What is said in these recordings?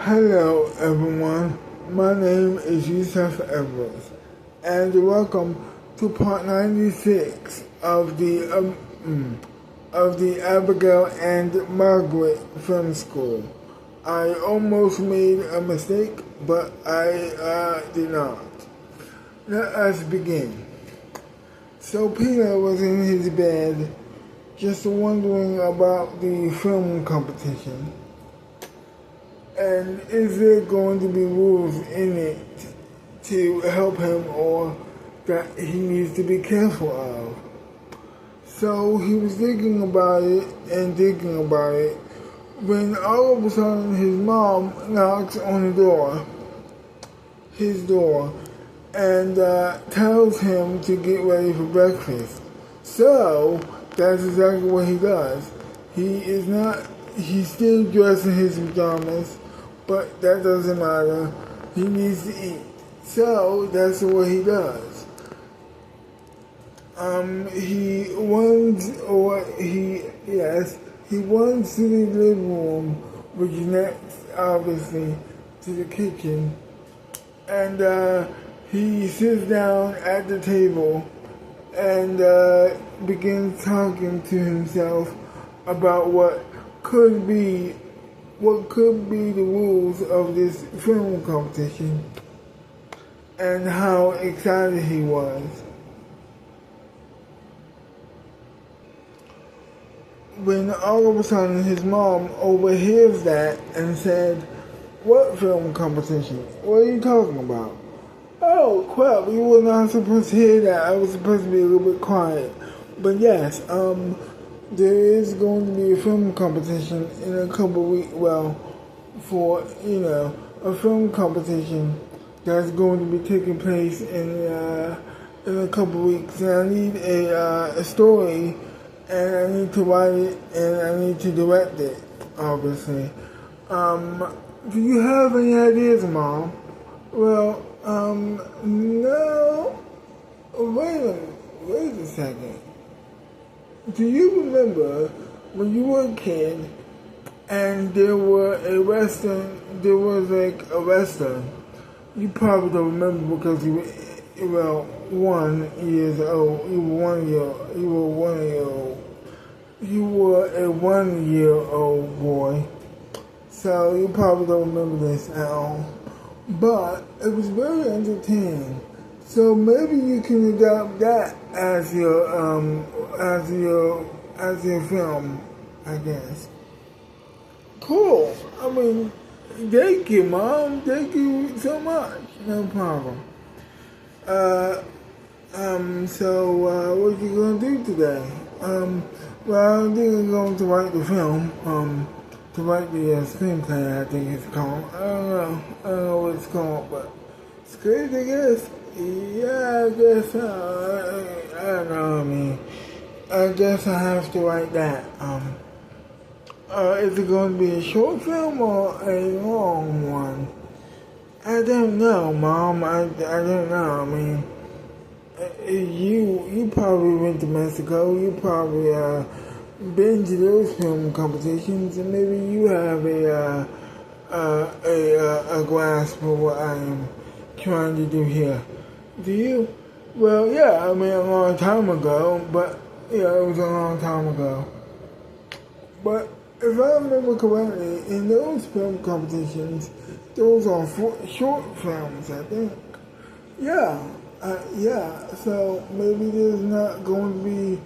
Hello everyone, my name is Yusuf Edwards, and welcome to part 96 of the Abigail and Margaret Film School. I almost made a mistake, but I did not. Let us begin. So Peter was in his bed, just wondering about the film competition. And is there going to be rules in it to help him or that he needs to be careful of? So he was thinking about it when all of a sudden his mom knocks on his door, and tells him to get ready for breakfast. So that's exactly what he does. He's still dressed in his pajamas, but that doesn't matter. He needs to eat. So that's what he does. He runs to the living room, which is next, obviously, to the kitchen, and he sits down at the table and begins talking to himself about what could be the rules of this film competition and how excited he was. When all of a sudden his mom overhears that and said, "What film competition? What are you talking about?" "Oh crap, you were not supposed to hear that. I was supposed to be a little bit quiet." But yes, there is going to be a film competition in a couple of weeks. Well, for a film competition that's going to be taking place in a couple of weeks, and I need a story, and I need to write it, and I need to direct it. Obviously, do you have any ideas, Mom? Well, no. Wait a second. Do you remember when you were a kid and there was a Western? You probably don't remember because you were 1 year old. You were a 1-year-old boy. So you probably don't remember this at all. But it was very entertaining. So maybe you can adopt that as your film, I guess. Cool. I mean, thank you, Mom. Thank you so much. No problem. So what you gonna do today? Well, I think I'm going to write the film. To write the screenplay, I think it's called. I don't know what it's called, but script, I guess. Yeah, I guess. I don't know. I mean, I guess I have to write that. Is it going to be a short film or a long one? I don't know, Mom. I don't know. I mean, you probably went to Mexico. You probably been to those film competitions, and maybe you have a grasp of what I am trying to do here. Do you? Well, yeah, I mean, a long time ago, but yeah, it was a long time ago. But if I remember correctly, in those film competitions, those are short films, I think. Yeah. So maybe they're not going to be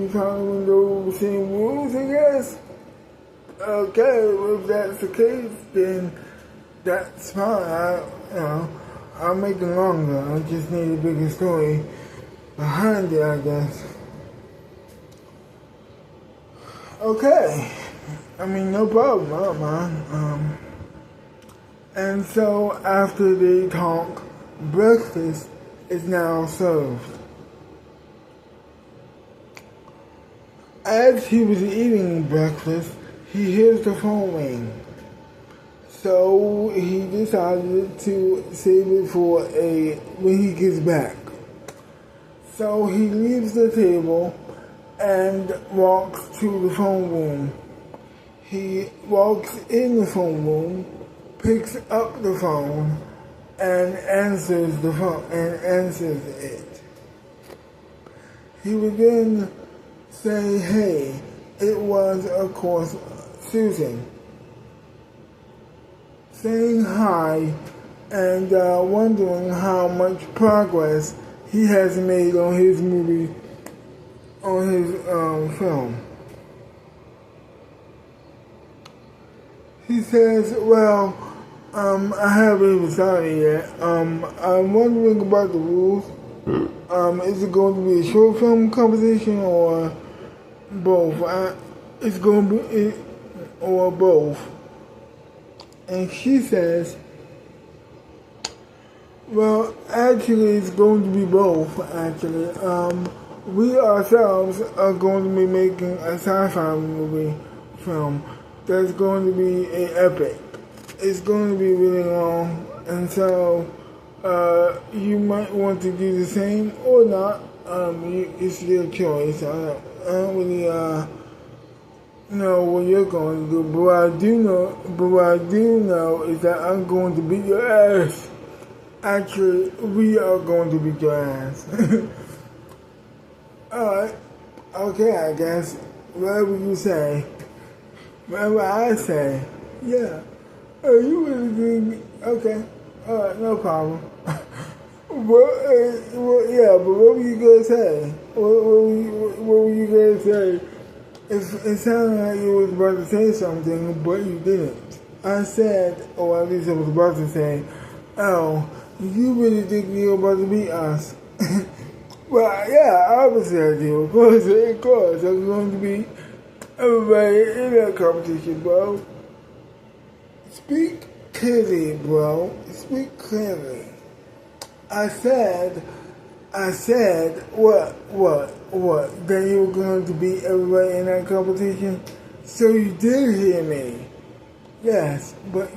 following those same rules, I guess. Okay, if that's the case, then that's fine. I'll make it longer. I just need a bigger story behind it, I guess. Okay. I mean, no problem, man. And so after they talk, breakfast is now served. As he was eating breakfast, he hears the phone ring. So he decided to save it for when he gets back. So he leaves the table and walks to the phone room. he walks in the phone room, picks up the phone, and answers the phone and answers it. He would then say, "Hey," it was, of course, Susan, saying hi and wondering how much progress he has made on his movie, on his film. He says, "Well, I haven't even started yet. I'm wondering about the rules. Is it going to be a short film competition or both? It's going to be or both." And she says, "Well, actually, it's going to be both. Actually, we ourselves are going to be making a sci-fi movie film that's going to be an epic. It's going to be really long, and so you might want to do the same or not. It's your choice. I don't really know what you're going to do, but what I do know is that I'm going to beat your ass. Actually, we are going to beat your ass." Alright, okay, I guess. Whatever you say. Whatever I say. Yeah. Oh, you really think? Okay. Alright, no problem. Yeah, but what were you gonna say? What were you gonna say? It sounded like you was about to say something, but you didn't. I said, or at least I was about to say, "Oh, you really think you're about to beat us?" Well, yeah, obviously I do. Of course, I'm going to beat everybody in that competition, bro. Speak clearly, bro. Speak clearly. I said, what? That you were going to beat everybody in that competition? So you did hear me. Yes, but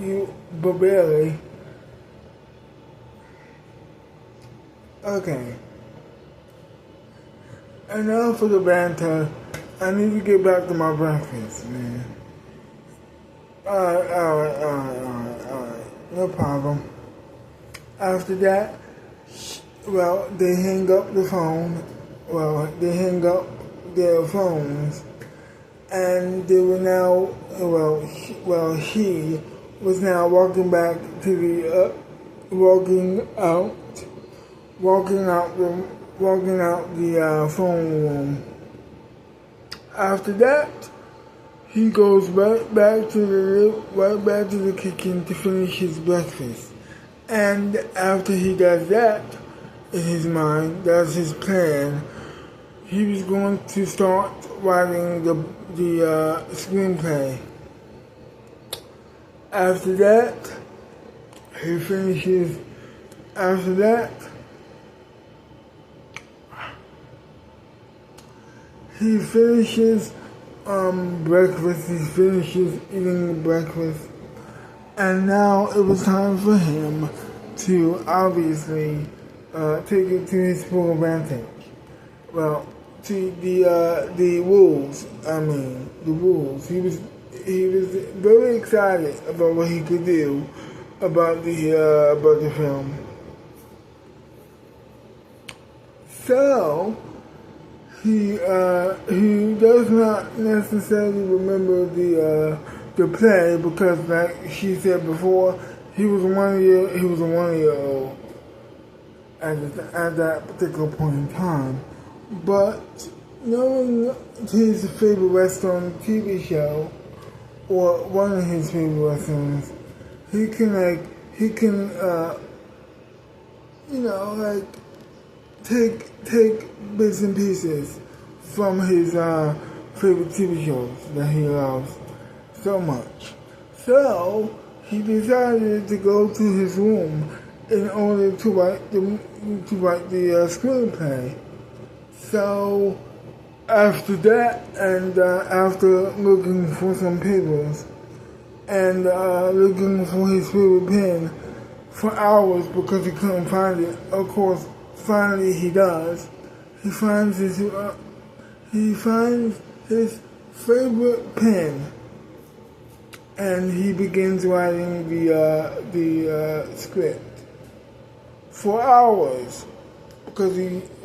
barely. Okay. Enough for the banter. I need to get back to my breakfast, man. Alright. No problem. After that, well, they hang up the phone. Well, they hang up their phones. And they were now, she was now walking back to the, walking out the phone room. After that, he goes right back to the kitchen to finish his breakfast. And after he does that, in his mind, that's his plan. He was going to start writing the screenplay. After that, he finishes. After that, he finishes breakfast. He finishes eating breakfast, and now it was time for him to obviously take it to his full advantage. Well, to the Wolves. I mean, the Wolves. He was very excited about what he could do about the film. So he does not necessarily remember the play because, like she said before, he was a 1-year-old at that particular point in time. But knowing his favorite Western TV show, or one of his favorite Westerns, he can take bits and pieces from his favorite TV shows that he loves so much. So he decided to go to his room in order to write the screenplay. So after that, and after looking for some papers and looking for his favorite pen for hours because he couldn't find it, of course, finally he does. He finds his favorite pen, and he begins writing the script for hours,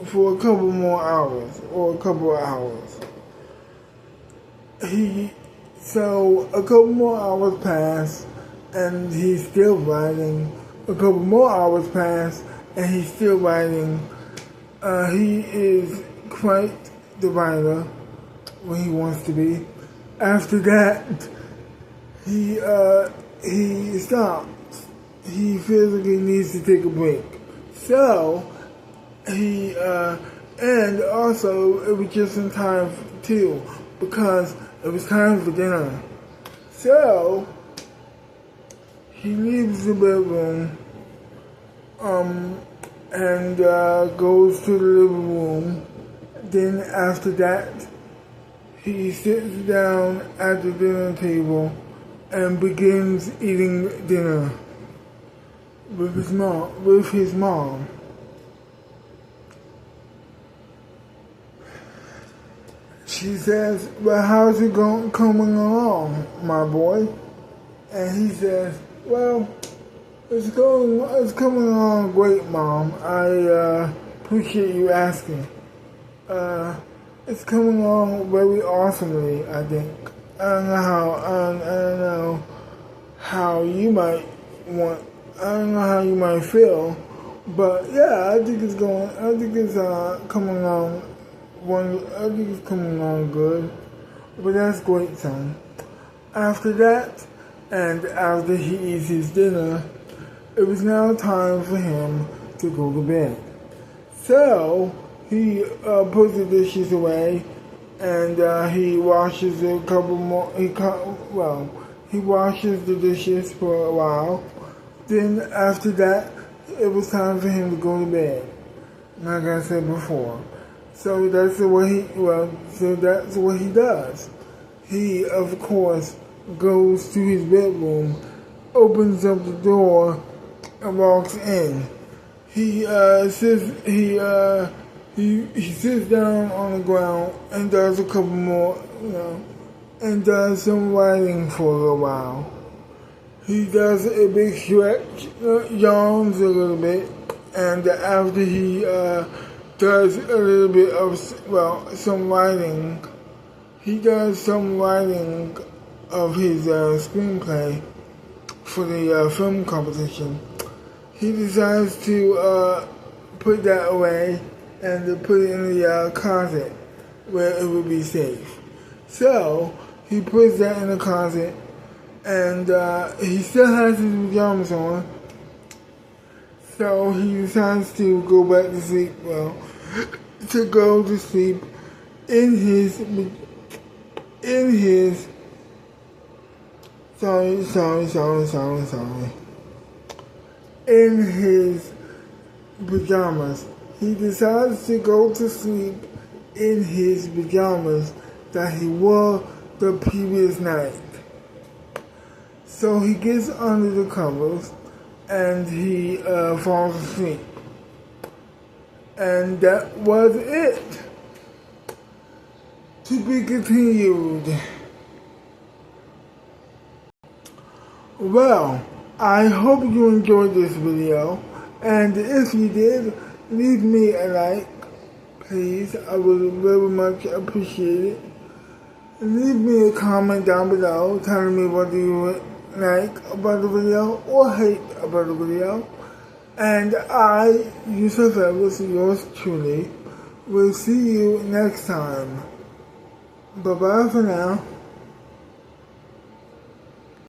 for a couple more hours or a couple of hours. So a couple more hours pass, and he's still writing. A couple more hours pass, and he's still writing. He is quite the writer when he wants to be. After that, he stops. He feels like he needs to take a break. So and also it was just in time too, because it was time for dinner. So he leaves the bedroom and goes to the living room. Then after that, he sits down at the dinner table and begins eating dinner with his mom. She says, "Well, how's it coming along, my boy?" And he says, "Well, it's coming along great, Mom. I appreciate you asking. It's coming along very awesomely, I think. I don't know how you might feel, but yeah, I think it's coming along. I think it's coming along good, but that's great, son." After that, and after he eats his dinner, it was now time for him to go to bed. So he puts the dishes away, and he washes a couple more. He washes the dishes for a while. Then after that, it was time for him to go to bed, like I said before. So that's what he does. He, of course, goes to his bedroom, opens up the door, and walks in. He sits down on the ground and does a couple more, and does some writing for a little while. He does a big stretch, yawns a little bit, and after he does a little bit of, some writing, he does some writing of his screenplay for the film competition. He decides to put that away and to put it in the closet where it would be safe. So he puts that in the closet, and he still has his pajamas on. So he decides to go back to sleep. To go to sleep in his in his pajamas. He decides to go to sleep in his pajamas that he wore the previous night. So he gets under the covers and he falls asleep. And that was it. To be continued. Well, I hope you enjoyed this video, and if you did, leave me a like, please. I would very much appreciate it. Leave me a comment down below telling me what you like about the video or hate about the video. And I, Yusuf Evans, yours truly, will see you next time. Bye-bye for now.